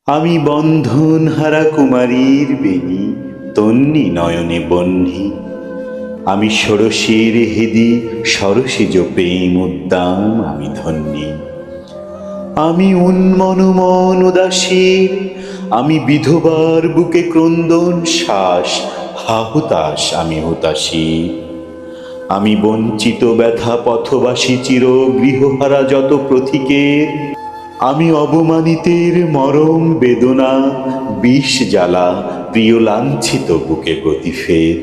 আমি বন্ধন হারা কুমারীর বেণী, তন্নি নয়নে বহ্নি। আমি ষোড়শীর হৃদি সরসিজ প্রেম উদ্দাম আমি ধন্যী। আমি উন্মনমন উদাসীর, আমি বিধবার বুকে ক্রন্দন শ্বাস, হাহুতাস আমি হুতাশীর। আমি বঞ্চিত ব্যথা পথবাসী চির গৃহহারা যত প্রতীকের। আমি অবমানিতের মরম বেদনা, বিষ জ্বালা প্রিয় লাঞ্ছিত বুকে গতি ফের।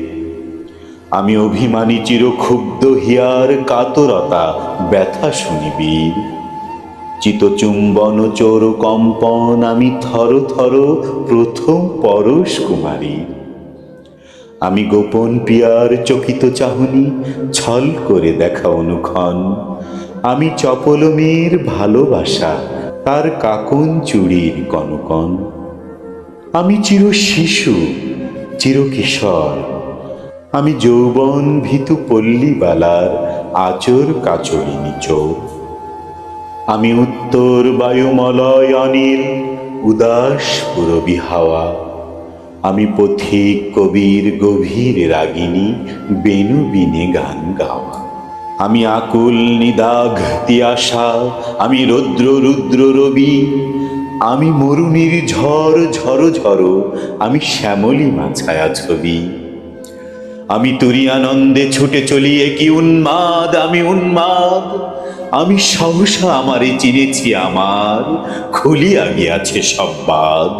আমি অভিমানী চিরক্ষুব্ধ হিয়ার কাতরতা ব্যথা শুনিবীর। চিতচুম্বন চোর কম্পন আমি থর থর প্রথম পরশ কুমারীর। আমি গোপন প্রিয়ার চকিত চাহনি, ছল করে দেখা অনুক্ষণ। আমি চপল মেয়ের ভালোবাসা, তার কাকন চুড়ির কনকন। আমি চির শিশু, চির কিশোর, আমি যৌবন ভীতু পল্লীবালার আচর কাচরিনী চোর। আমি উত্তর বায়ুমলয় অনিল, উদাস পুরবী হাওয়া। আমি পথিক কবির গভীর রাগিনী, বেণু বিনে গান গাওয়া। আমি আকুল নিদাঘ তিয়াশা, আমি রৌদ্র রুদ্র রবি। আমি মরুনির ঝড় ঝড়ো ঝড়ো, আমি শ্যামলী ছায়া ছবি। আমি তুরিয়ানন্দে ছুটে চলি কি উন্মাদ, আমি উন্মাদ। আমি সহসা আমারে চিনেছি আমার, খুলিয়া গিয়াছে সব বাদ।